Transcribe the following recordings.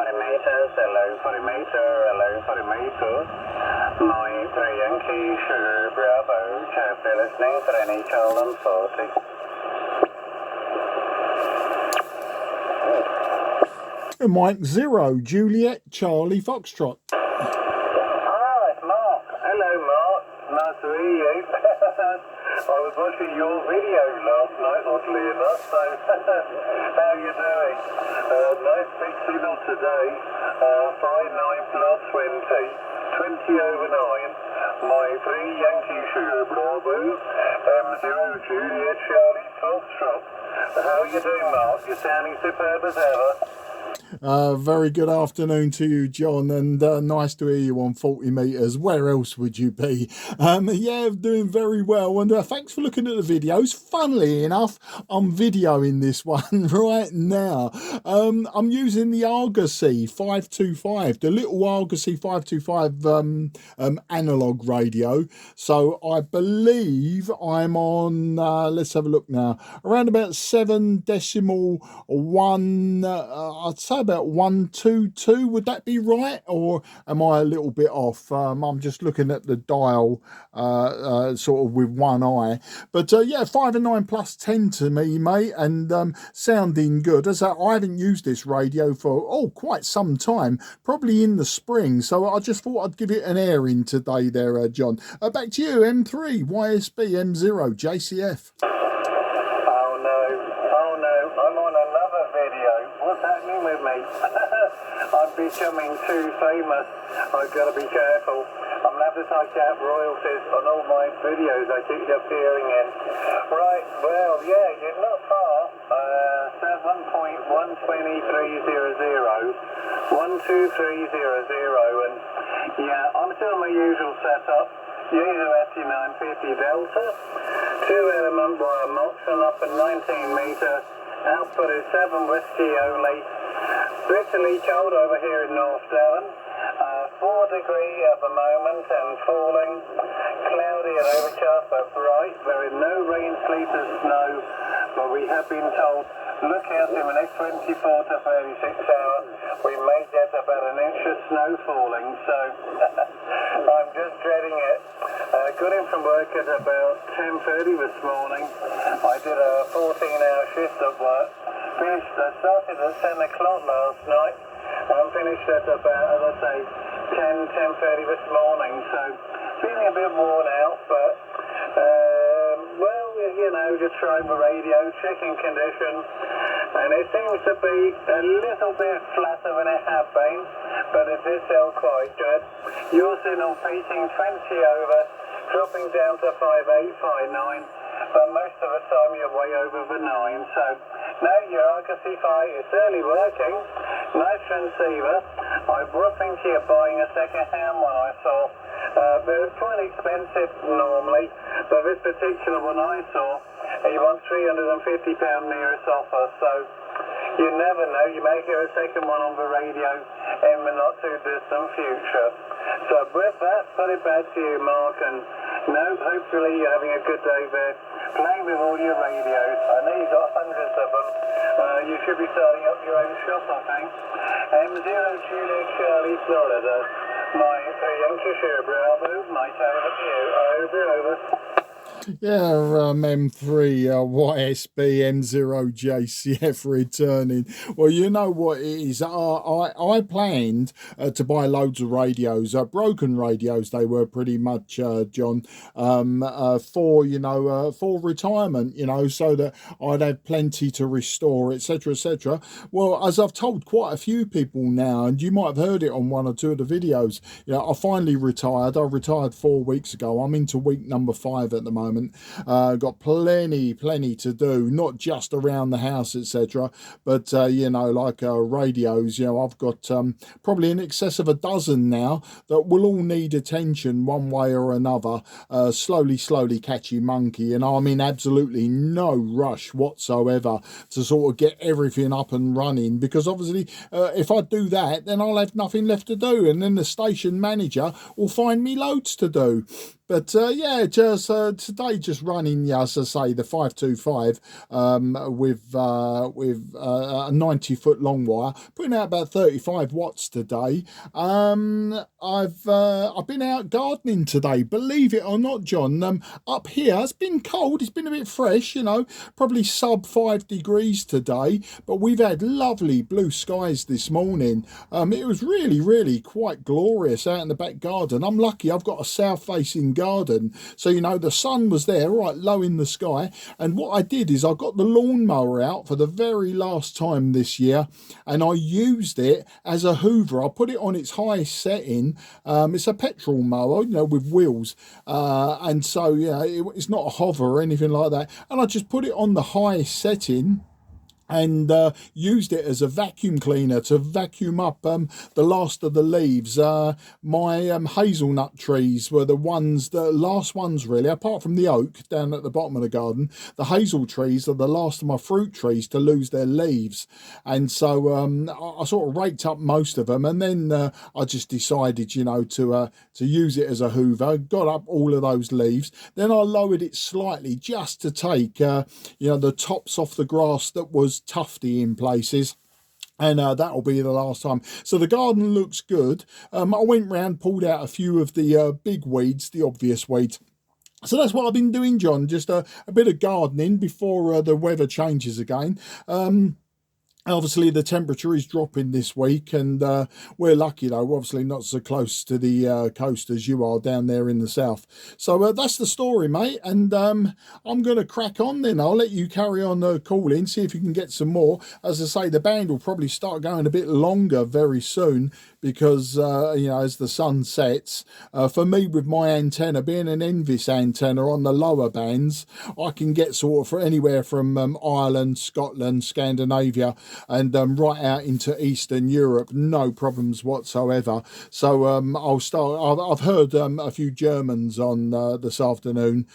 meters, hello 40 meters. My 3 Yankee, Sugar, Bravo, hope you're listening for any Charlton 40. Mike 0, Juliet, Charlie, Foxtrot. It's Mark. Hello, Mark. Nice to hear you. I was watching your video last night, oddly enough, so how you doing? Nice big signal today, 5-9 plus 20 over 9. My 3 Yankee Sugar Bravo, M0 Juliet Charlie Foxtrot. How you doing, Mark? You're sounding superb as ever. Very good afternoon to you, John, and nice to hear you on 40 metres. Where else would you be? Yeah, doing very well, and thanks for looking at the videos. Funnily enough, I'm videoing this one right now. I'm using the Argosy 525, the little Argosy 525 analogue radio. So I believe I'm on, let's have a look now, around about 7.1, I'd say about 122. Would that be right, or am I a little bit off? I'm just looking at the dial sort of with one eye, but yeah, 5 and 9 plus 10 to me, mate, and sounding good. As I haven't used this radio for quite some time, probably in the spring, so I just thought I'd give it an airing today there, John. Back to you, M3YSB, M0 JCF. With me. I'm becoming too famous. I've got to be careful. I'm going to have to take out royalties on all my videos I keep appearing in. Right, well, yeah, you're not far. 7.12300. 12300, and yeah, I'm still my usual setup. User ST950 Delta, 2 element wire Moxon up at 19 metre. Output is 7 whiskey only. Bitterly cold over here in North Devon. 4 degrees at the moment and falling. Cloudy and overcast but bright. There is no rain, sleet or snow, but we have been told look out in the next 24 to 36 hours. We may get about an inch of snow falling, so I'm just dreading it. Got in from work at about 10:30 this morning. I did a 14-hour shift at work. I started at 10 o'clock last night. I'm finished at about, as I say, 10:30 this morning. So feeling a bit worn out, but well, you know, just trying the radio, checking condition, and it seems to be a little bit flatter than it had been, but it is still quite good. Your signal peaking 20 over, dropping down to 5859. But most of the time you're way over the 9, so no, your Argosy 5 is certainly working. Nice transceiver. I was thinking of buying a second-hand one I saw. They're quite expensive normally, but this particular one I saw, you want £350 nearest offer, so you never know, you may hear a second one on the radio in the not too distant future. So with that, put it back to you, Mark, and no, hopefully you're having a good day there, playing with all your radios. I know you've got hundreds of them. You should be starting up your own shop, I think. M0 Juliet Charlie, Florida. My Yankee Sugar Bravo, my over to you. Over. Yeah, M3YSB, M0 JCF returning. Well, you know what it is. I planned to buy loads of radios, broken radios. They were pretty much, John, for for retirement. So that I'd have plenty to restore, etc., etc. Well, as I've told quite a few people now, and you might have heard it on 1 or 2 of the videos. I finally retired. I retired 4 weeks ago. I'm into week number 5 at the moment. Got plenty to do, not just around the house, etc., but like radios. I've got probably in excess of a dozen now that will all need attention one way or another. Slowly catchy monkey, and I'm in absolutely no rush whatsoever to sort of get everything up and running, because obviously if I do that, then I'll have nothing left to do, and then the station manager will find me loads to do. But yeah, just today just running, yeah, as I say, the 525 with a 90-foot long wire, putting out about 35 watts today. I've been out gardening today, believe it or not, John. Up here it's been cold, it's been a bit fresh, you know, probably sub 5 degrees today, but we've had lovely blue skies this morning. It was really quite glorious out in the back garden. I'm lucky I've got a south facing garden, so you know the sun was there right low in the sky, and what I did is I got the lawnmower out for the very last time this year, and I used it as a hoover. I put it on its highest setting. It's a petrol mower, you know, with wheels, and so yeah, it's not a hover or anything like that, and I just put it on the highest setting and used it as a vacuum cleaner to vacuum up the last of the leaves. My hazelnut trees were the last ones really, apart from the oak down at the bottom of the garden. The hazel trees are the last of my fruit trees to lose their leaves, and so I sort of raked up most of them, and then I just decided, you know, to use it as a hoover. Got up all of those leaves, then I lowered it slightly just to take you know, the tops off the grass that was tufty in places, and that'll be the last time. So the garden looks good. I went round, pulled out a few of the big weeds, the obvious weeds. So that's what I've been doing, John, just a bit of gardening before the weather changes again. Obviously, the temperature is dropping this week, and we're lucky, though, obviously not so close to the coast as you are down there in the south. So that's the story, mate, and I'm going to crack on then. I'll let you carry on calling, see if you can get some more. As I say, the band will probably start going a bit longer very soon because, you know, as the sun sets, for me, with my antenna, being an Envis antenna on the lower bands, I can get sort of for anywhere from Ireland, Scotland, Scandinavia, and right out into Eastern Europe, no problems whatsoever. So I'll start. I've heard a few Germans on this afternoon,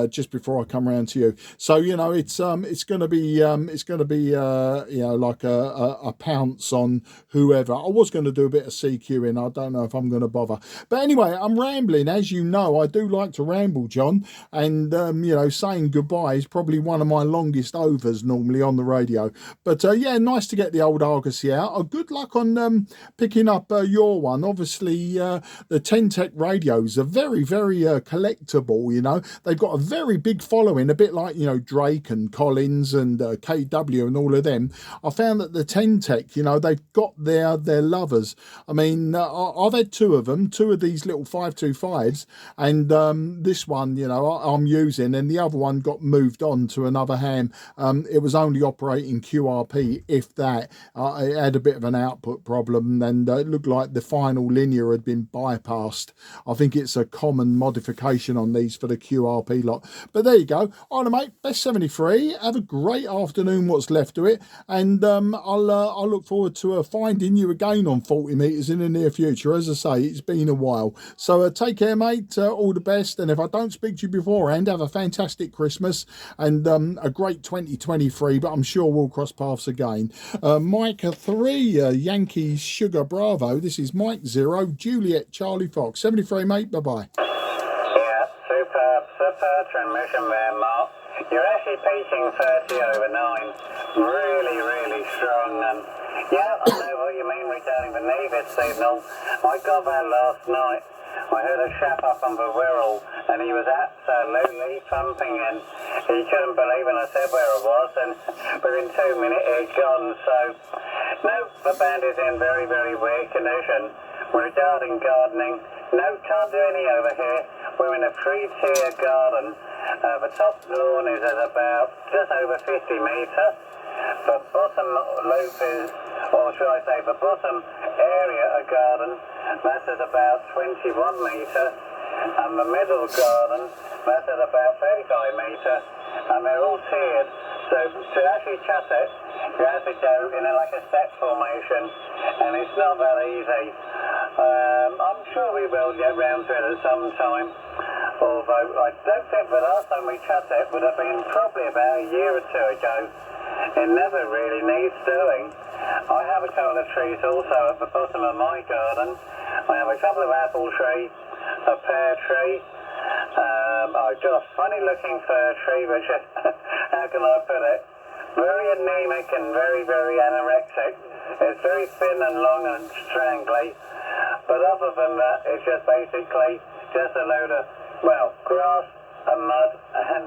just before I come round to you. So you know, it's going to be you know, like a pounce on whoever. I was going to do a bit of CQing. I don't know if I'm going to bother. But anyway, I'm rambling. As you know, I do like to ramble, John, and you know, saying goodbye is probably one of my longest overs normally on the radio. But yeah, nice to get the old Argosy out. Good luck on picking up your one. Obviously, the Tec radios are very collectible, you know. They've got a very big following, a bit like, you know, Drake and Collins and KW and all of them. I found that the Tec, you know, they've got their lovers. I mean, I've had two of them, two of these little 525s, and this one, you know, I'm using, and the other one got moved on to another ham. It was only operating QRP, if that. It had a bit of an output problem, and it looked like the final linear had been bypassed. I think it's a common modification on these for the QRP lot. But there you go. All right, mate, best 73. Have a great afternoon, what's left of it, and I'll look forward to finding you again on 40 metres in the near future. As I say, it's been a while. So take care, mate. All the best, and if I don't speak to you beforehand, have a fantastic Christmas and a great 2023, but I'm sure we'll cross paths again. Mike 3, Yankees Sugar Bravo. This is Mike 0, Juliet Charlie Fox. 73, mate. Bye-bye. Yeah, superb transmission there, Mark. You're actually peaking 30 over 9. Really strong. And yeah, I know what you mean returning the Nevis signal. I got that last night. I heard a chap up on the Wirral, and he was absolutely thumping, and he couldn't believe when I said where it was, and within 2 minutes he'd gone. So, no, the band is in very weird condition. Regarding gardening, no, can't do any over here. We're in a 3-tier garden. The top lawn is at about just over 50 metres. The bottom loop is, or should I say, the bottom area of garden, that's at about 21 metres, and the middle garden, that's at about 35 metres, and they're all tiered. So to actually cut it, you have to go in like a step formation, and it's not that easy. I'm sure we will get round to it at some time, although I don't think the last time we cut it would have been probably about a year or two ago. It never really needs doing. I have a couple of trees also at the bottom of my garden. I have a couple of apple trees, a pear tree, Just funny looking fir tree, which is, how can I put it? Very anemic and very, very anorexic. It's very thin and long and strangly. But other than that, it's just basically just a load of, well, grass and mud and,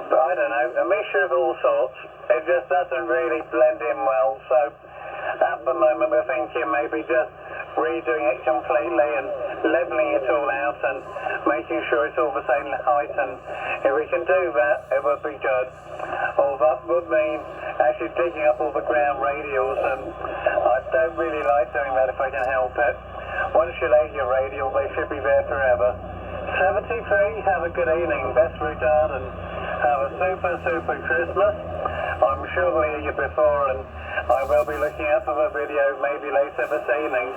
I don't know, a mixture of all sorts. It just doesn't really blend in well. So at the moment we're thinking maybe just redoing it completely and levelling it all out and making sure it's all the same height, and if we can do that, it would be good. All that would mean actually digging up all the ground radials, and I don't really like doing that if I can help it. Once you lay your radial, they should be there forever. 73, have a good evening, best regard, and have a super, super Christmas. I'm sure we'll hear you before, and I will be looking out for the video maybe later this evening.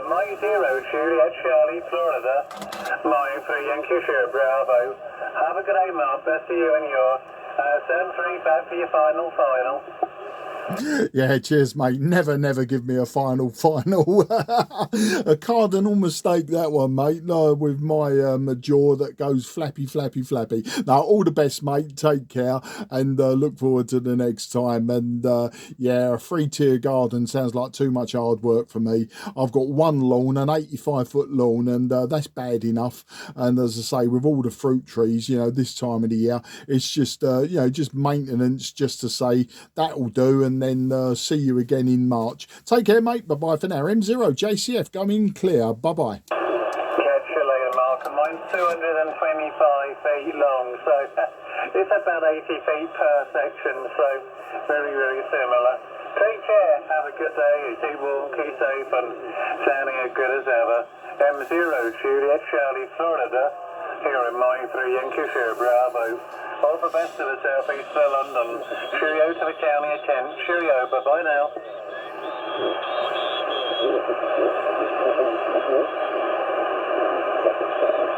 Mike 0, Juliet, Charlie, Florida. Mike 3, Yankee, Sure, Bravo. Have a good day, Mark. Best to you and yours. 7-3 back for your final. Yeah, cheers, mate. Never give me a final. A cardinal mistake, that one, mate. No, with my jaw that goes flappy. Now, all the best, mate. Take care, and look forward to the next time. And yeah, a 3-tier garden sounds like too much hard work for me. I've got one lawn, an 85-foot lawn, and that's bad enough. And as I say, with all the fruit trees, you know, this time of the year, it's just you know, just maintenance, just to say that'll do. And then see you again in March. Take care, mate. Bye-bye for now. M0YSB going clear. Bye-bye. Catch you later, Mark. Mine's 225 feet long, so it's about 80 feet per section, so very, very similar. Take care. Have a good day. Keep warm, keep safe, and sounding as good as ever. M0, Juliet, Charlie, Florida. Here in Mine 3, Yankee, Sure, Bravo. All the best to the southeast of London. Cheerio to the county of Kent. Cheerio, bye-bye now.